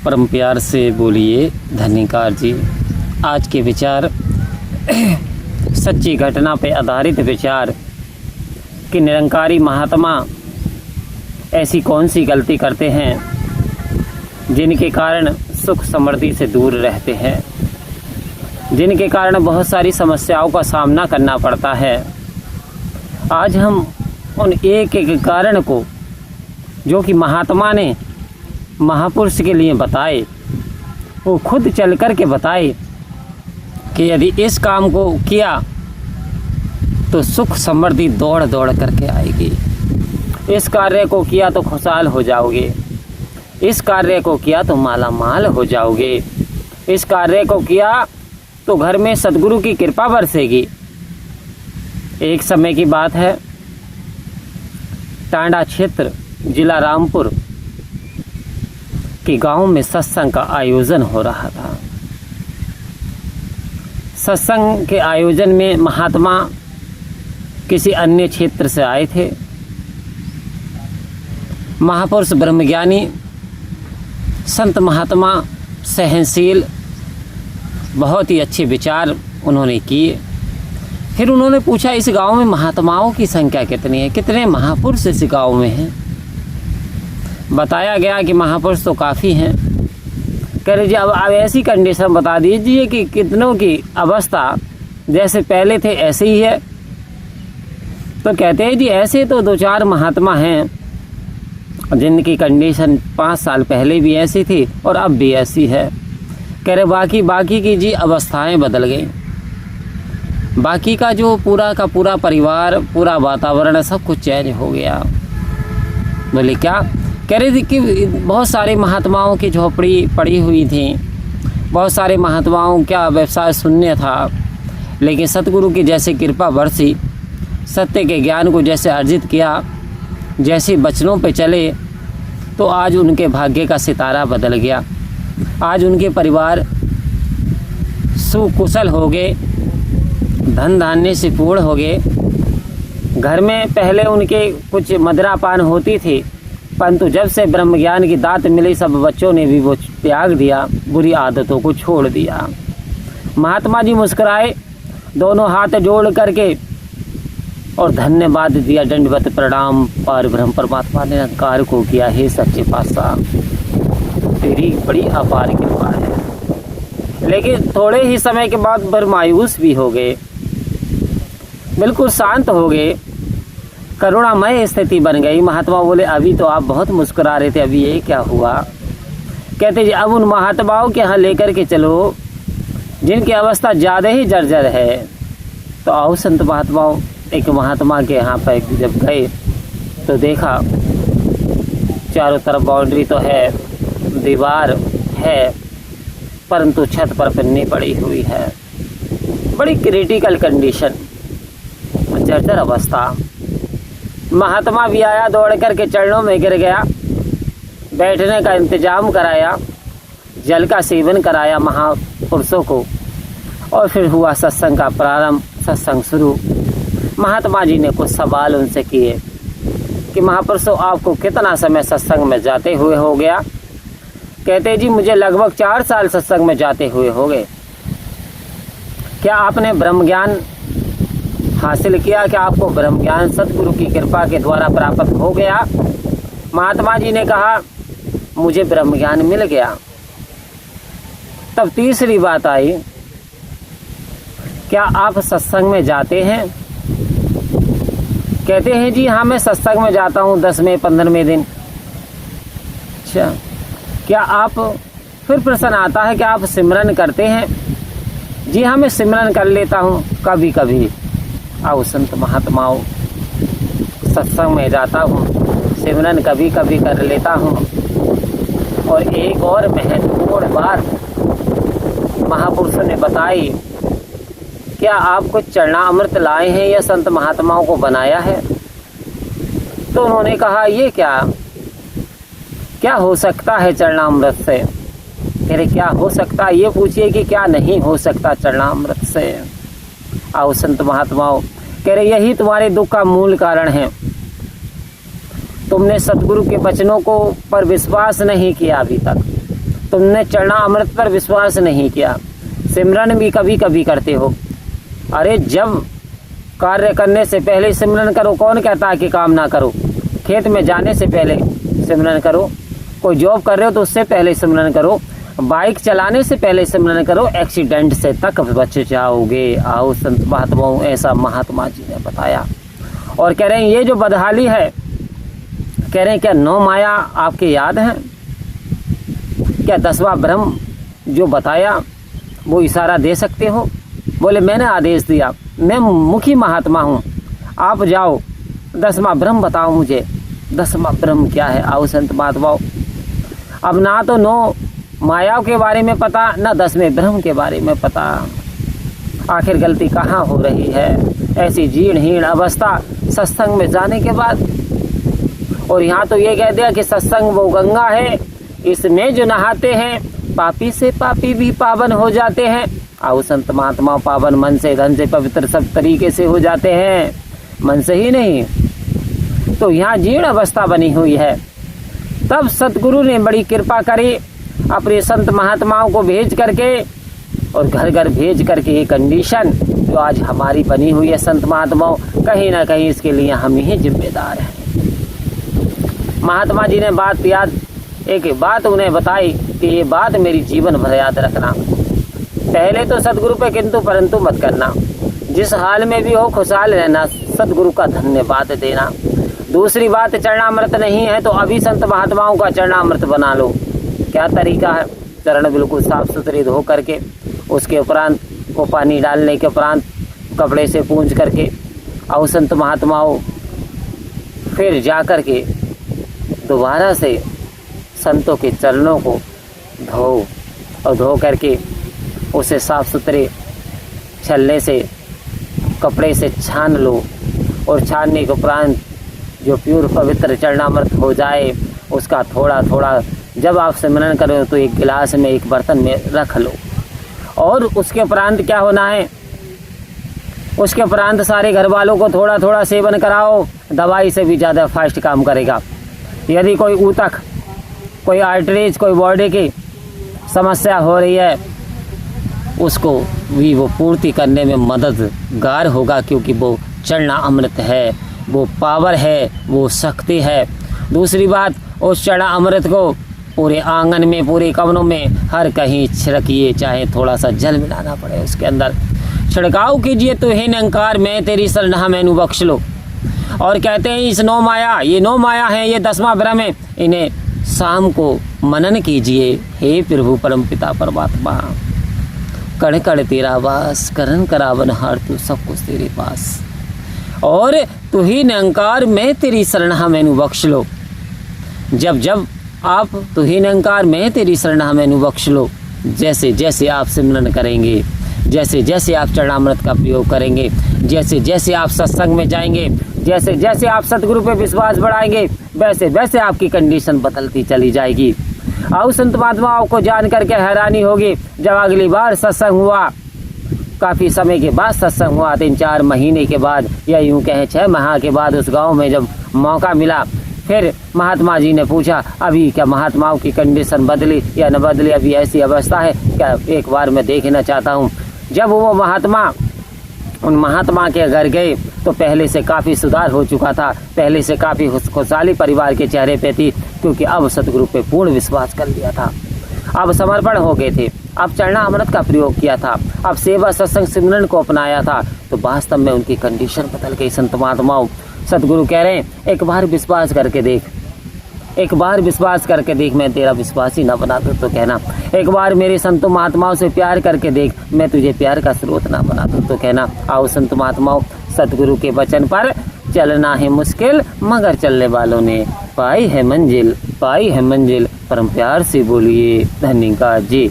परम प्यार से बोलिए धन्यकार जी। आज के विचार सच्ची घटना पे आधारित विचार कि निरंकारी महात्मा ऐसी कौन सी गलती करते हैं जिनके कारण सुख समृद्धि से दूर रहते हैं, जिनके कारण बहुत सारी समस्याओं का सामना करना पड़ता है। आज हम उन एक एक कारण को जो कि महात्मा ने महापुरुष के लिए बताए, वो खुद चल कर के बताए कि यदि इस काम को किया तो सुख समृद्धि दौड़ दौड़ करके आएगी, इस कार्य को किया तो खुशहाल हो जाओगे, इस कार्य को किया तो माला माल हो जाओगे, इस कार्य को किया तो घर में सद्गुरु की कृपा बरसेगी। एक समय की बात है, टांडा क्षेत्र जिला रामपुर के गांव में सत्संग का आयोजन हो रहा था। सत्संग के आयोजन में महात्मा किसी अन्य क्षेत्र से आए थे। महापुरुष ब्रह्मज्ञानी संत महात्मा सहनशील, बहुत ही अच्छे विचार उन्होंने किए। फिर उन्होंने पूछा, इस गांव में महात्माओं की संख्या कितनी है, कितने महापुरुष इस गांव में हैं? बताया गया कि महापुरुष तो काफ़ी हैं। कह रहे जी अब आप ऐसी कंडीशन बता दीजिए कि कितनों की अवस्था जैसे पहले थे ऐसे ही है। तो कहते हैं जी ऐसे तो 2-4 महात्मा हैं जिनकी कंडीशन 5 साल पहले भी ऐसी थी और अब भी ऐसी है। कह रहे बाकी की जी अवस्थाएं बदल गई, बाकी का जो पूरा का पूरा परिवार, पूरा वातावरण सब कुछ चेंज हो गया। बोले क्या? कह रहे थे कि बहुत सारे महात्माओं की झोपड़ी पड़ी हुई थी, बहुत सारे महात्माओं का व्यवसाय शून्य था, लेकिन सतगुरु की जैसे कृपा बरसी, सत्य के ज्ञान को जैसे अर्जित किया, जैसे वचनों पे चले, तो आज उनके भाग्य का सितारा बदल गया। आज उनके परिवार सुकुशल हो गए, धन धान्य से पूर्ण हो गए। घर में पहले उनके कुछ मदिरापान होती थी, परंतु जब से ब्रह्म ज्ञान की दात मिली सब बच्चों ने भी वो त्याग दिया, बुरी आदतों को छोड़ दिया। महात्मा जी मुस्कुराए, दोनों हाथ जोड़ करके और धन्यवाद दिया, दंडवत प्रणाम पार ब्रह्म परमात्मा ने निरंकार को किया, हे सच्चे पातशाह तेरी बड़ी अपार कृपा है। लेकिन थोड़े ही समय के बाद फिर मायूस भी हो गए, बिल्कुल शांत हो गए, करुणामय स्थिति बन गई। महात्मा बोले अभी तो आप बहुत मुस्कुरा रहे थे, अभी ये क्या हुआ? कहते जी अब उन महात्माओं के यहाँ लेकर के चलो जिनकी अवस्था ज़्यादा ही जर्जर है। तो आओ संत महात्माओं, एक महात्मा के यहाँ पर जब गए तो देखा चारों तरफ बाउंड्री तो है, दीवार है, परंतु छत पर पन्नी पड़ी हुई है, बड़ी क्रिटिकल कंडीशन, जर्जर अवस्था। महात्मा भी आया, दौड़ कर के चरणों में गिर गया, बैठने का इंतजाम कराया, जल का सेवन कराया महापुरुषों को, और फिर हुआ सत्संग का प्रारंभ, सत्संग शुरू। महात्मा जी ने कुछ सवाल उनसे किए कि महापुरुषों आपको कितना समय सत्संग में जाते हुए हो गया? कहते जी मुझे लगभग 4 साल सत्संग में जाते हुए हो गए। क्या आपने ब्रह्म ज्ञान हासिल किया? क्या आपको ब्रह्म ज्ञान सतगुरु की कृपा के द्वारा प्राप्त हो गया? महात्मा जी ने कहा मुझे ब्रह्म ज्ञान मिल गया। तब तीसरी बात आई, क्या आप सत्संग में जाते हैं? कहते हैं जी हाँ मैं सत्संग में जाता हूँ 10वें 15वें दिन। अच्छा, क्या आप, फिर प्रश्न आता है क्या आप सिमरन करते हैं? जी हाँ मैं सिमरन कर लेता हूँ कभी कभी। आओ संत महात्माओं, सत्संग में जाता हूँ, सिमरन कभी कभी कर लेता हूँ। और एक और महत्वपूर्ण बात महापुरुषों ने बताई, क्या आप कुछ चरणामृत लाए हैं या संत महात्माओं को बनाया है? तो उन्होंने कहा ये क्या हो सकता है चरणामृत से? कह रहे क्या हो सकता है, ये पूछिए कि क्या नहीं हो सकता चरणामृत से। आओ संत महात्माओं, कह रहे यही तुम्हारे दुख का मूल कारण है। तुमने सतगुरु के वचनों को पर विश्वास नहीं किया अभी तक, तुमने चरणामृत पर विश्वास नहीं किया, सिमरन भी कभी कभी करते हो। अरे जब कार्य करने से पहले सिमरन करो, कौन कहता है कि काम ना करो? खेत में जाने से पहले सिमरन करो, कोई जॉब कर रहे हो तो उससे पहले सिमरन करो, बाइक चलाने से पहले सिमरन करो, एक्सीडेंट से तक बच जाओगे। आओ संत महात्माओं, ऐसा महात्मा जी ने बताया। और कह रहे हैं ये जो बदहाली है, कह रहे हैं क्या 9 माया आपके याद हैं? क्या 10वां ब्रह्म जो बताया वो इशारा दे सकते हो? बोले मैंने आदेश दिया, मैं मुखी महात्मा हूँ, आप जाओ 10वां ब्रह्म बताओ मुझे। 10वां ब्रह्म क्या है? आओ संत महात्माओं, अब ना तो 9 मायाओं के बारे में पता, ना 10वें ब्रह्म के बारे में पता। आखिर गलती कहाँ हो रही है? ऐसी जीर्ण अवस्था सत्संग में जाने के बाद। और यहाँ तो ये कह दिया कि सत्संग वो गंगा है, इसमें जो नहाते हैं पापी से पापी भी पावन हो जाते हैं। आओ संत महात्मा, पावन मन से, धन से, पवित्र सब तरीके से हो जाते हैं, मन से ही नहीं। तो यहाँ जीर्ण अवस्था बनी हुई है। तब सतगुरु ने बड़ी कृपा करी, अपने संत महात्माओं को भेज करके और घर घर भेज करके ये कंडीशन जो आज हमारी बनी हुई है संत महात्माओं, कहीं ना कहीं इसके लिए हम ही जिम्मेदार हैं। महात्मा जी ने एक बात उन्हें बताई कि ये बात मेरी जीवन भर याद रखना। पहले तो सतगुरु पे किंतु परंतु मत करना, जिस हाल में भी हो खुशहाल रहना, सतगुरु का धन्यवाद देना। दूसरी बात, चरणामृत नहीं है तो अभी संत महात्माओं का चरणामृत बना लो। क्या तरीका है? चरण बिल्कुल साफ सुथरे धो करके, उसके उपरांत वो पानी डालने के उपरांत कपड़े से पूंछ करके और संत महात्माओं फिर जा करके दोबारा से संतों के चरणों को धो और धो करके उसे साफ सुथरे छलने से कपड़े से छान लो। और छानने के उपरांत जो प्योर पवित्र चरणामृत हो जाए उसका थोड़ा थोड़ा जब आप सिमरन करो तो एक गिलास में, एक बर्तन में रख लो। और उसके उपरांत क्या होना है? उसके उपरांत सारे घर वालों को थोड़ा थोड़ा सेवन कराओ, दवाई से भी ज़्यादा फास्ट काम करेगा। यदि कोई ऊतक, कोई आर्टरीज, कोई बॉडी की समस्या हो रही है उसको भी वो पूर्ति करने में मददगार होगा, क्योंकि वो चरणामृत है, वो पावर है, वो शक्ति है। दूसरी बात, उस चरणामृत को पूरे आंगन में, पूरे कमरों में हर कहीं छिड़किए, चाहे थोड़ा सा जल मिलाना पड़े उसके अंदर छिड़काव कीजिए। तो हे निरंकार मैं तेरी शरण मैनू बख्श लो। और कहते हैं इस 9 माया, ये 9 माया है, ये 10वां ब्रह्म है, इन्हें शाम को मनन कीजिए। हे प्रभु परम पिता परमात्मा, कण कण तेरा वास, करन करावन हार तू सब कुछ तेरे पास, और तू ही निरंकार मैं तेरी शरण मैनू बख्श लो। जब जब आप तू ही निरंकार मैं तेरी शरण मैनू बख्श लो, जैसे जैसे आप सिमरन करेंगे, जैसे जैसे आप चरणामृत का प्रयोग करेंगे, जैसे जैसे आप सत्संग में जाएंगे, जैसे जैसे आप सतगुरु पे विश्वास बढ़ाएंगे, वैसे वैसे आपकी कंडीशन बदलती चली जाएगी। और संत महात्माओं को जान करके हैरानी होगी, जब अगली बार सत्संग हुआ, काफ़ी समय के बाद सत्संग हुआ, 3-4 महीने के बाद या यूँ कहें 6 माह के बाद उस गांव में जब मौका मिला, फिर महात्मा जी ने पूछा अभी क्या महात्माओं की कंडीशन बदली या न बदली, अभी ऐसी अवस्था है क्या, एक बार मैं देखना चाहता हूँ। जब वो महात्मा उन महात्मा के घर गए तो पहले से काफ़ी सुधार हो चुका था, पहले से काफ़ी खुशहाली परिवार के चेहरे पे थी, क्योंकि अब सतगुरु पे पूर्ण विश्वास कर लिया था, अब समर्पण हो गए थे, अब चरणामृत का प्रयोग किया था, अब सेवा सत्संग सिमरन को अपनाया था। तो वास्तव में उनकी कंडीशन बदल गई। संत महात्माओं, सतगुरु कह रहे हैं एक बार विश्वास करके देख, एक बार विश्वास करके देख, मैं तेरा विश्वास ही ना बना दूं तो कहना। एक बार मेरे संतों महात्माओं से प्यार करके देख, मैं तुझे प्यार का स्रोत ना बना दूं तो कहना। आओ संत महात्माओं, सतगुरु के वचन पर चलना है मुश्किल, मगर चलने वालों ने पाई है मंजिल, पाई है मंजिल। परम प्यार से बोलिए धन्यवाद जी।